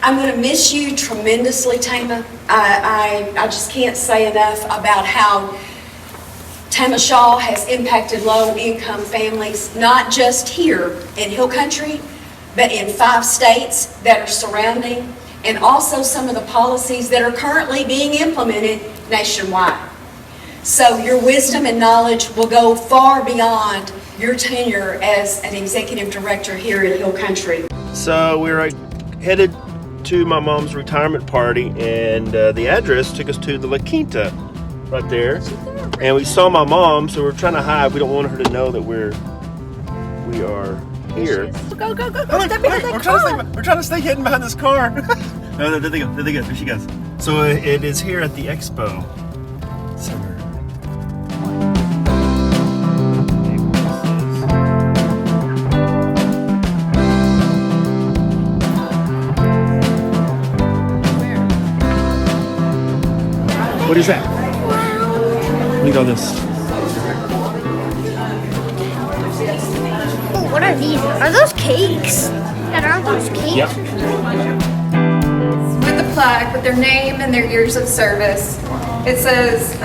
I'm going to miss you tremendously, Tama. I just can't say enough about how Tama Shaw has impacted low-income families, not just here in Hill Country, but in 5 states that are surrounding, and also some of the policies that are currently being implemented nationwide. So your wisdom and knowledge will go far beyond your tenure as an executive director here at Hill Country. So we're headed to my mom's retirement party, and the address took us to the La Quinta right there. And we saw my mom, so we're trying to hide. We don't want her to know that we are here. Go, go, go, go. Step behind that car. We're trying to stay hidden behind this car. No, there they go. There they go. There she goes. So it is here at the Expo Center. What is that? Let me go this. Oh, what are these? Are those cakes? Yeah, aren't those cakes? Yep. With the plaque, with their name and their years of service. It says,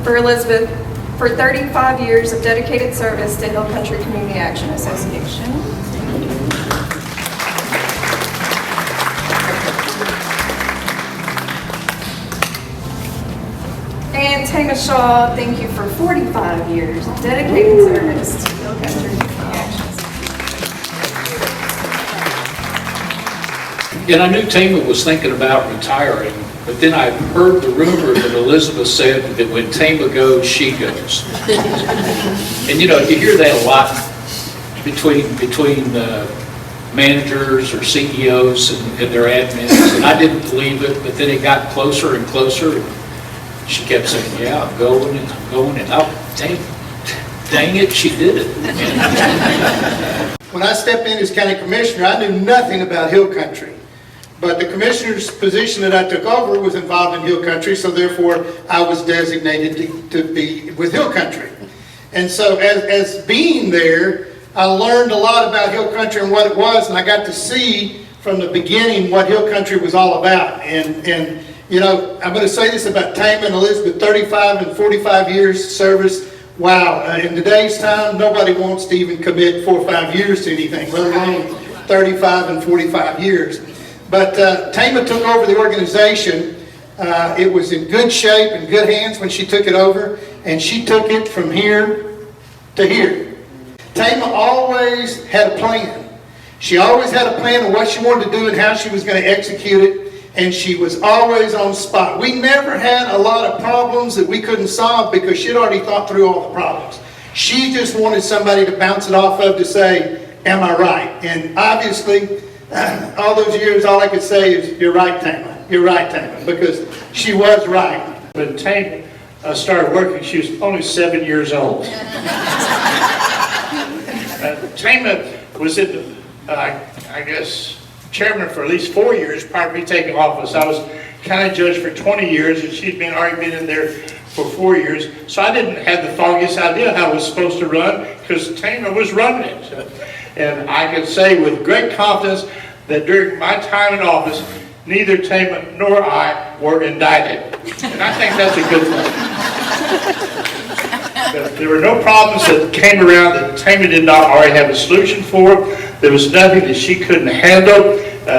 for Elizabeth, for 35 years of dedicated service to Hill Country Community Action Association. And Tama Shaw, thank you for 45 years of dedicated service to Hill Country Community Action Association. And I knew Tama was thinking about retiring, but then I heard the rumor that Elizabeth said that when Tama goes, she goes. And you know, you hear that a lot between managers or CEOs and their admins, and I didn't believe it, but then it got closer and closer. She kept saying, yeah, I'm going, and I'm going, and oh, dang it, she did it. When I stepped in as county commissioner, I knew nothing about Hill Country. But the commissioner's position that I took over was involved in Hill Country, so therefore I was designated to be with Hill Country. And so as being there, I learned a lot about Hill Country and what it was, and I got to see from the beginning what Hill Country was all about. And you know, I'm going to say this about Tama and Elizabeth, 35 and 45 years service. Wow, in today's time, nobody wants to even commit 4 or 5 years to anything, let alone 35 and 45 years. But Tama took over the organization. It was in good shape and good hands when she took it over, and she took it from here to here. Tama always had a plan. She always had a plan of what she wanted to do and how she was going to execute it. And she was always on spot. We never had a lot of problems that we couldn't solve because she'd already thought through all the problems. She just wanted somebody to bounce it off of to say, am I right? And obviously, all those years, all I could say is, you're right, Tama. You're right, Tama, because she was right. When Tama started working, she was only 7 years old. Tama was in, I guess, chairman for at least 4 years prior to me taking office. I was county judge for 20 years, and she'd already been in there for 4 years. So I didn't have the foggiest idea how it was supposed to run because Tama was running it. And I can say with great confidence that during my time in office, neither Tama nor I were indicted. And I think that's a good thing. There were no problems that came around that Tama did not already have a solution for. There was nothing that she couldn't handle.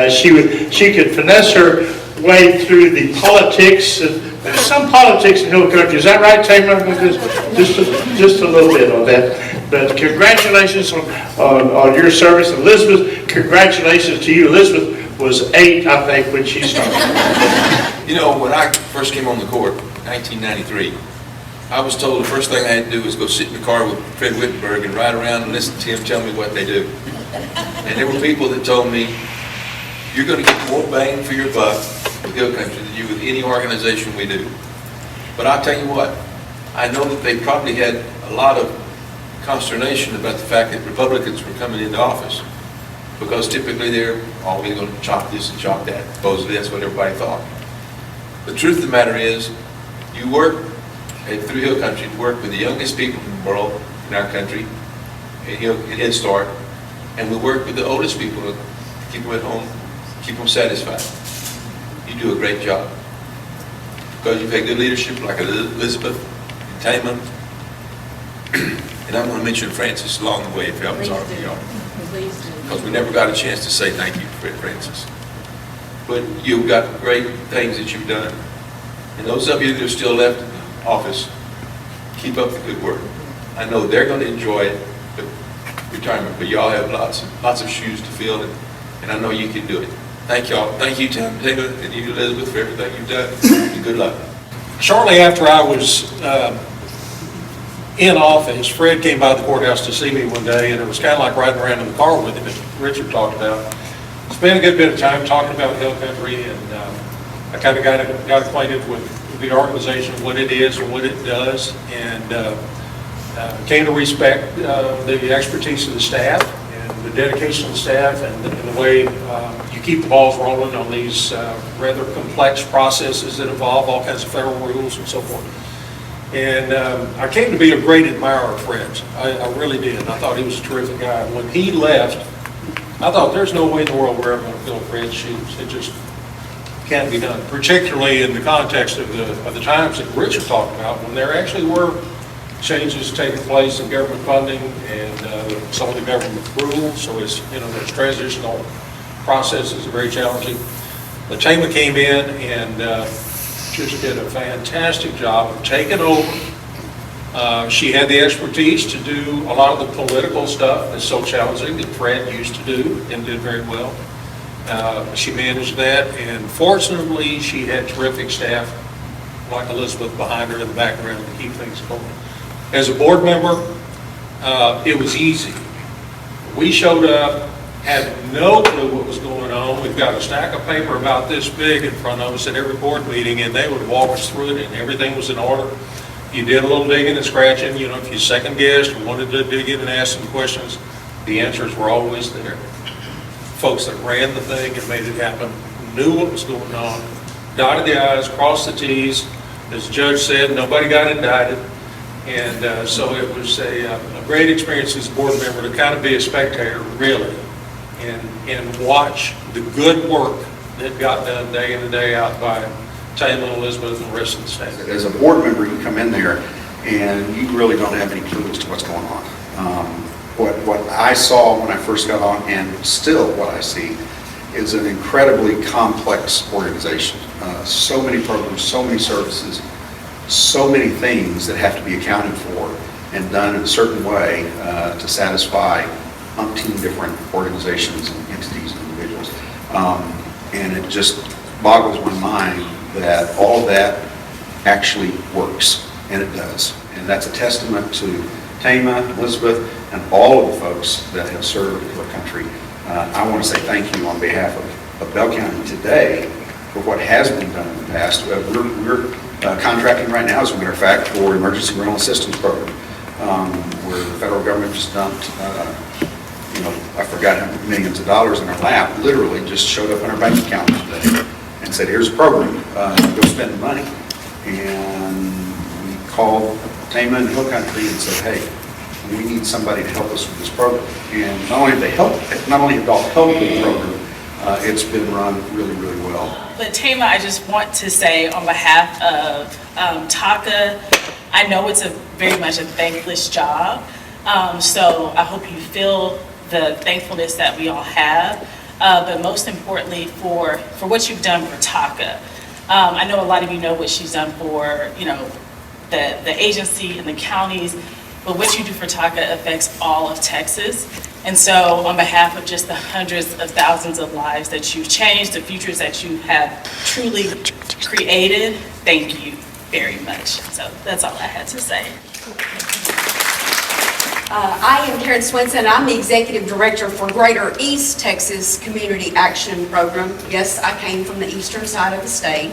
She could finesse her way through the politics. There's some politics in Hill Country. Is that right, Tama? Just a little bit on that. But congratulations on your service. Elizabeth, congratulations to you. Elizabeth was 8, I think, when she started. You know, when I first came on the court, 1993, I was told the first thing I had to do was go sit in the car with Fred Wittenberg and ride around and listen to him tell me what they do. And there were people that told me, you're going to get more bang for your buck with Hill Country than you with any organization we do. But I'll tell you what, I know that they probably had a lot of consternation about the fact that Republicans were coming into office, because typically they're always going to chop this and chop that. Supposedly that's what everybody thought. The truth of the matter is, you work through Hill Country to work with the youngest people in the world, in our country, in Head Start, and we work with the oldest people to keep them at home, Keep them satisfied. You do a great job. Because you've had good leadership like Elizabeth and Tama. And I'm going to mention Francis along the way if y'all sorry for y'all. Because we never got a chance to say thank you to Francis. But you've got great things that you've done. And those of you that are still left in the office, keep up the good work. I know they're going to enjoy the retirement, but y'all have lots of shoes to fill, and I know you can do it. Thank y'all. Thank you, Tim, and you, Elizabeth, for everything you've done. And good luck. Shortly after I was in office, Fred came by the courthouse to see me one day, and it was kind of like riding around in the car with him, as Richard talked about. Spent a good bit of time talking about Hill Country, and I kind of got acquainted with the organization, what it is and what it does, and came to respect the expertise of the staff and the dedication of the staff and the way you keep the balls rolling on these rather complex processes that involve all kinds of federal rules and so forth. And I came to be a great admirer of Fred's. I really did. I thought he was a terrific guy. When he left, I thought there's no way in the world we're ever going to fill Fred's shoes. It just can't be done, particularly in the context of the times that Richard talked about, when there actually were changes taking place in government funding and some of the government rules. So it's, those transitional processes are very challenging. But Tama came in and just did a fantastic job of taking over. She had the expertise to do a lot of the political stuff that's so challenging that Fred used to do and did very well. She managed that, and fortunately she had terrific staff like Elizabeth behind her in the background to keep things going. As a board member, it was easy. We showed up, had no clue what was going on. We've got a stack of paper about this big in front of us at every board meeting, and they would walk us through it, and everything was in order. You did a little digging and scratching, if you second guessed or wanted to dig in and ask some questions, the answers were always there. Folks that ran the thing and made it happen knew what was going on, dotted the I's, crossed the T's. As the judge said, nobody got indicted. And so it was a great experience as a board member to kind of be a spectator, really, and watch the good work that got done day in and day out by Tama, Elizabeth, and the rest of the staff. As a board member, you come in there and you really don't have any clue as to what's going on. What I saw when I first got on, and still what I see, is an incredibly complex organization. So many programs, so many services, so many things that have to be accounted for and done in a certain way to satisfy umpteen different organizations and entities and individuals. And it just boggles my mind that all of that actually works, and it does. And that's a testament to Tama, Elizabeth, and all of the folks that have served our country. I want to say thank you on behalf of Bell County today for what has been done in the past. We're contracting right now, as a matter of fact, for emergency rental assistance program, where the federal government just dumped, I forgot how many millions of dollars in our lap, literally just showed up in our bank account today and said, here's a program, go spend the money. And we called Tama and Hill Country and said, hey, we need somebody to help us with this program. And not only have they helped with the program, it's been run really, really well. But Tama, I just want to say on behalf of TACA, I know it's very much a thankless job. So I hope you feel the thankfulness that we all have, but most importantly for what you've done for TACA. I know a lot of you know what she's done for, the agency and the counties, but what you do for TACA affects all of Texas. And so on behalf of just the hundreds of thousands of lives that you've changed, the futures that you have truly created, thank you very much. So that's all I had to say. I am Karen Swenson. I'm the Executive Director for Greater East Texas Community Action Program. Yes, I came from the eastern side of the state.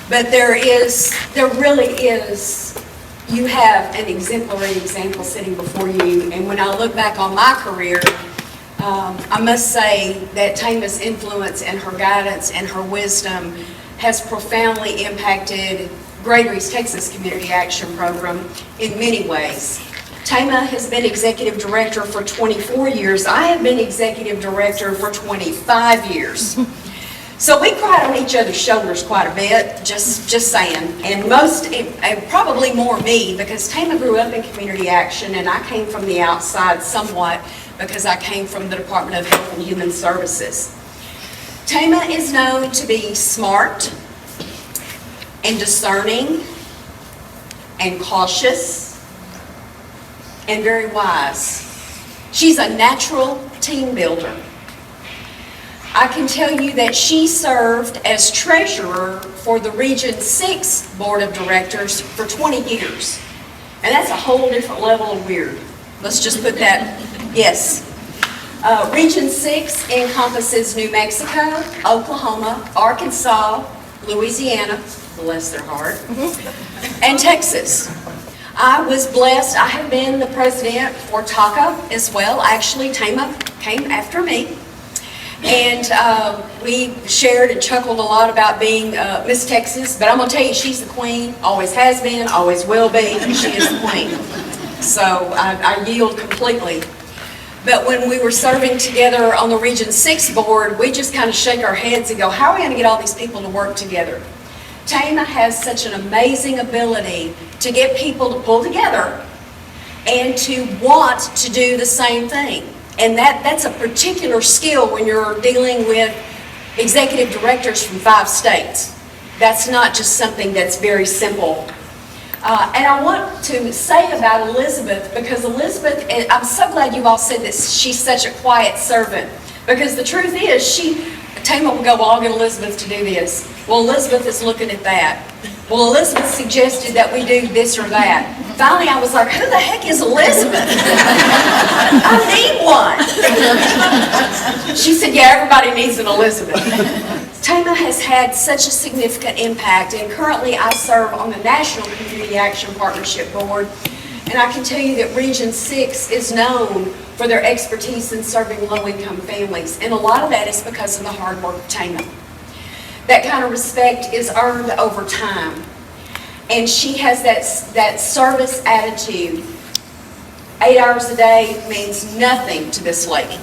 But there really is, you have an exemplary example sitting before you. And when I look back on my career, I must say that Tama's influence and her guidance and her wisdom has profoundly impacted Greater East Texas Community Action Program in many ways. Tama has been executive director for 24 years. I have been executive director for 25 years. So we cried on each other's shoulders quite a bit, just saying. And probably more me, because Tama grew up in community action and I came from the outside somewhat because I came from the Department of Health and Human Services. Tama is known to be smart and discerning and cautious and very wise. She's a natural team builder. I can tell you that she served as treasurer for the Region 6 Board of Directors for 20 years. And that's a whole different level of weird. Let's just put that, yes. Region 6 encompasses New Mexico, Oklahoma, Arkansas, Louisiana, bless their heart, and Texas. I was blessed. I have been the president for TACA as well. Actually, Tama came after me. And we shared and chuckled a lot about being Miss Texas. But I'm going to tell you, she's the queen. Always has been, always will be. She is the queen. So I yield completely. But when we were serving together on the Region 6 board, we just kind of shake our heads and go, how are we going to get all these people to work together? Tama has such an amazing ability to get people to pull together and to want to do the same thing. And that's a particular skill when you're dealing with executive directors from 5 states. That's not just something that's very simple. And I want to say about Elizabeth, because Elizabeth, I'm so glad you all said that she's such a quiet servant. Because the truth is, Tama will go, well, I'll get Elizabeth to do this. Well, Elizabeth is looking at that. Well, Elizabeth suggested that we do this or that. Finally, I was like, who the heck is Elizabeth? I need one. She said, yeah, everybody needs an Elizabeth. Tama has had such a significant impact, and currently I serve on the National Community Action Partnership Board, and I can tell you that Region 6 is known for their expertise in serving low-income families, and a lot of that is because of the hard work of Tama. That kind of respect is earned over time. And she has that service attitude. 8 hours a day means nothing to this lady.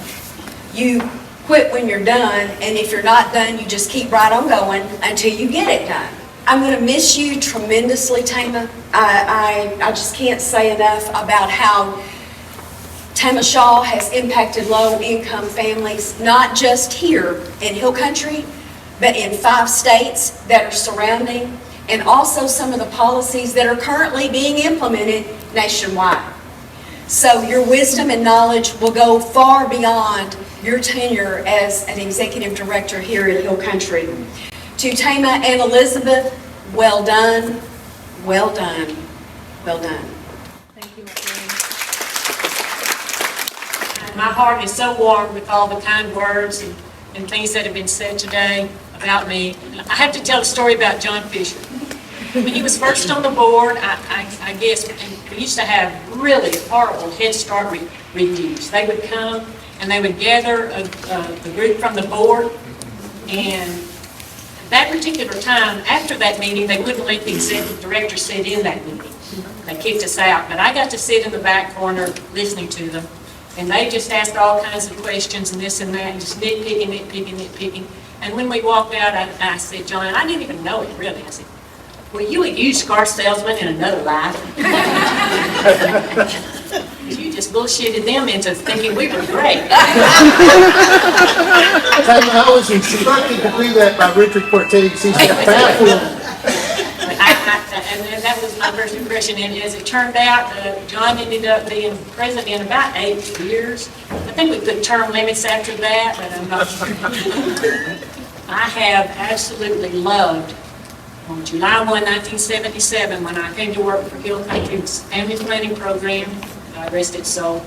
You quit when you're done, and if you're not done, you just keep right on going until you get it done. I'm going to miss you tremendously, Tama. I just can't say enough about how Tama Shaw has impacted low-income families, not just here in Hill Country, but in 5 states that are surrounding, and also some of the policies that are currently being implemented nationwide. So your wisdom and knowledge will go far beyond your tenure as an executive director here in Hill Country. To Tama and Elizabeth, well done, well done, well done. Thank you, my heart is so warm with all the kind words and things that have been said today about me. I have to tell a story about John Fisher. When he was first on the board, I guess we used to have really horrible Head Start reviews. They would come and they would gather a group from the board, and that particular time, after that meeting, they wouldn't let the executive director sit in that meeting. They kicked us out, but I got to sit in the back corner listening to them, and they just asked all kinds of questions and this and that, and just nitpicking. And when we walked out, I said, John, I didn't even know it really. I said, well, you a used car salesman in another life. You just bullshitted them into thinking we were great. I was instructed to do that by Richard Cortez. He's baffled. And that was my first impression. And as it turned out, John ended up being president in about 8 years. I think we put term limits after that, but I'm not sure. I have absolutely loved, on July 1, 1977, when I came to work for Hill Country's family planning program, God rest its soul,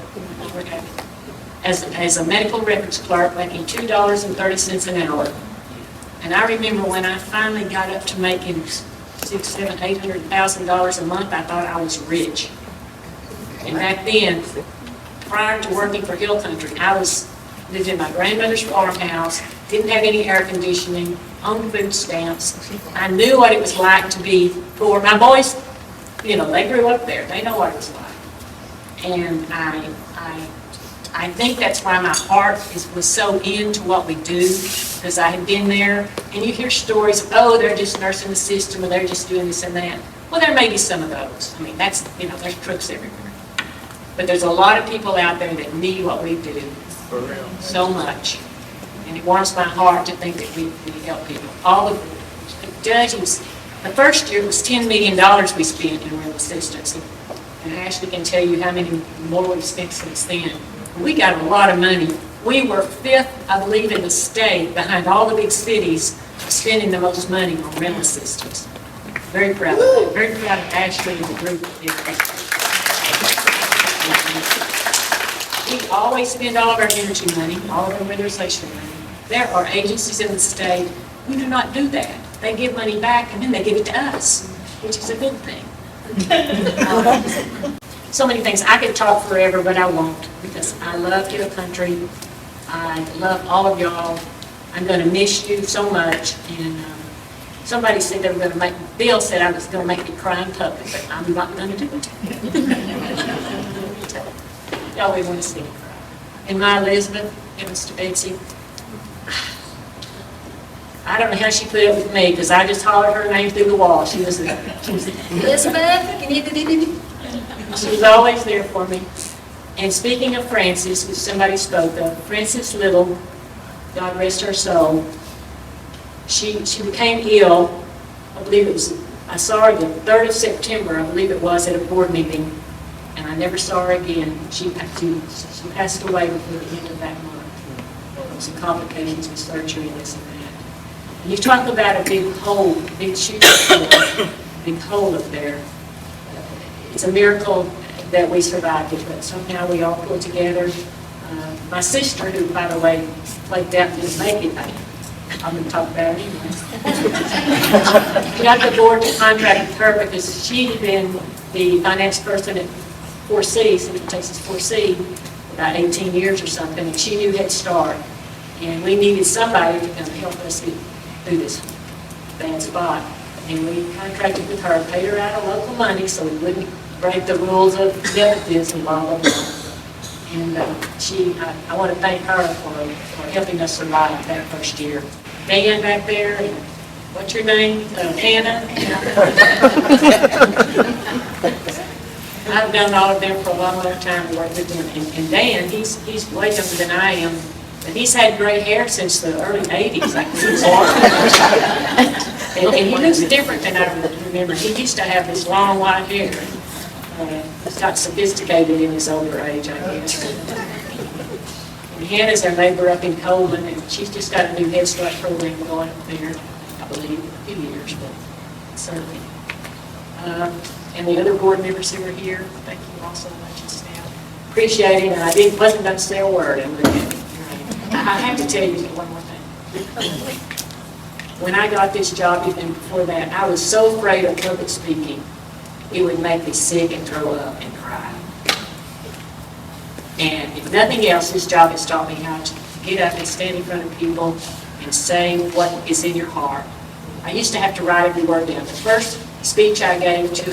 as a medical records clerk, making $2.30 an hour. And I remember when I finally got up to making $600,000, $700,000, $800,000 a month, I thought I was rich. And back then, prior to working for Hill Country, I lived in my grandmother's farmhouse, didn't have any air conditioning, on food stamps. I knew what it was like to be poor. My boys, they grew up there. They know what it was like. And I think that's why my heart was so into what we do, because I had been there, and you hear stories, oh, they're just nursing the system, or they're just doing this and that. Well, there may be some of those. I mean, that's, there's crooks everywhere. But there's a lot of people out there that need what we do so much. And it warms my heart to think that we help people. All the judges, the first year was $10 million we spent in real assistance. And Ashley can tell you how many more we've spent since then. We got a lot of money. We were 5th, I believe, in the state behind all the big cities spending the most money on rental assistance. Very proud of that. Very proud of Ashley and the group. We always spend all of our energy money, all of our weatherization money. There are agencies in the state who do not do that. They give money back and then they give it to us, which is a good thing. So many things. I could talk forever, but I won't, because I love Hill Country. I love all of y'all. I'm going to miss you so much. And somebody said they were going to make, Bill said I was going to make me cry in public, but I'm not going to do it. Y'all we want to see me cry. And my Elizabeth, Evans to Betsy, I don't know how she put up with me, because I just hollered her name through the wall. She was Elizabeth, she was always there for me. And speaking of Frances, which somebody spoke of, Frances Little, God rest her soul, she became ill, I believe it was, I saw her the 3rd of September, I believe it was, at a board meeting, and I never saw her again. She passed away before the end of that month. Some complications with surgery and this and that. And you talk about a big hole, big shooting hole, big hole up there. It's a miracle that we survived it, but somehow we all pulled together. My sister, who, by the way, played deaf and didn't make it, I'm going to talk about it anyway. We got the board to contract with her because she had been the finance person at 4C, Central Texas 4C, about 18 years or something, and she knew Head Start. And we needed somebody to come help us get through this bad spot. And we contracted with her, paid her out of local money so we wouldn't break the rules of nepotism and blah, blah, blah. And I want to thank her for helping us survive that first year. Dan back there, and what's your name? Hannah? I've done all of them for a long, long time to work with them. And Dan, he's way younger than I am. And he's had gray hair since the early 80s. And he looks different than I remember. He used to have this long white hair. He's got sophisticated in his older age, I guess. And Hannah's our neighbor up in Coleman, and she's just got a new Head Start program going up there, I believe, a few years, but certainly. And the other board members who are here, thank you all so much and staff. Appreciate it, and I wasn't going to say a word. I have to tell you one more thing. When I got this job, even before that, I was so afraid of public speaking. It would make me sick and throw up and cry. And if nothing else, this job has taught me how to get up and stand in front of people and say what is in your heart. I used to have to write every word down. The first speech I gave to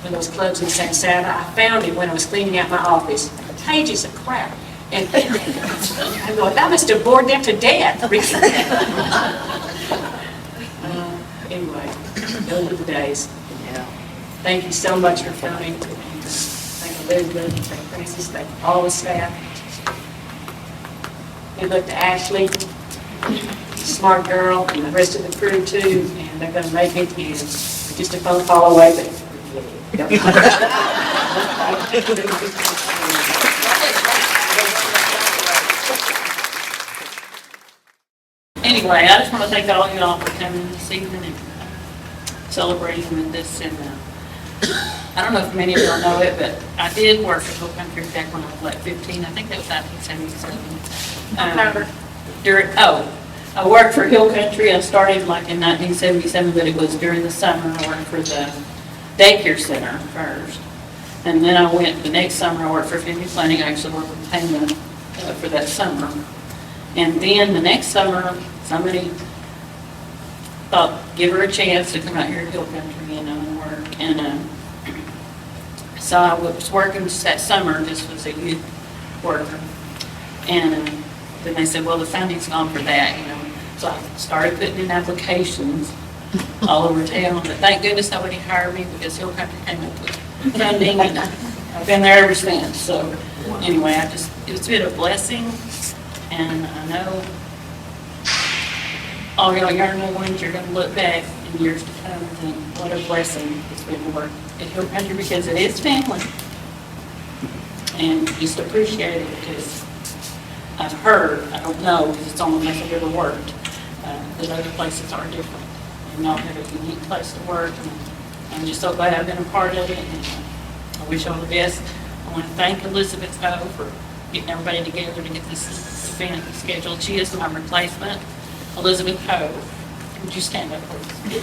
one of those clubs in St. Saba, I found it when I was cleaning out my office. Pages of crap. And I go, that must have bored them to death. Anyway, those are the days. Thank you so much for coming. Thank Elizabeth, thank Francis, thank all the staff. We look to Ashley, smart girl, and the rest of the crew too, and they're going to make it. And just a phone call away, but anyway, I just want to thank all of y'all for coming this evening and celebrating with this. And I don't know if many of y'all know it, but I did work for Hill Country back when I was like 15. I think that was 1977. I worked for Hill Country. I started like in 1977, but it was during the summer. I worked for the daycare center first. And then I went, the next summer I worked for Family Planning. I actually worked with Payment for that summer. And then the next summer, somebody thought, give her a chance to come out here to Hill Country, and work. And So I was working just that summer, just as a youth worker. And then they said, well, the funding's gone for that, you know. So I started putting in applications all over town, but thank goodness nobody hired me because Hill Country came up with funding, and I've been there ever since. So anyway, it's been a blessing, and I know all y'all younger ones, you're gonna look back in years to come and think, what a blessing it's been to work at Hill Country, because it is family. And just appreciate it, because I've heard, I don't know, because it's the only place I've ever worked, that other places are different. And y'all have a unique place to work, and I'm just so glad I've been a part of it, and I wish you all the best. I want to thank Elizabeth Ho for getting everybody together to get this event scheduled. She is my replacement. Elizabeth Ho, would you stand up, please?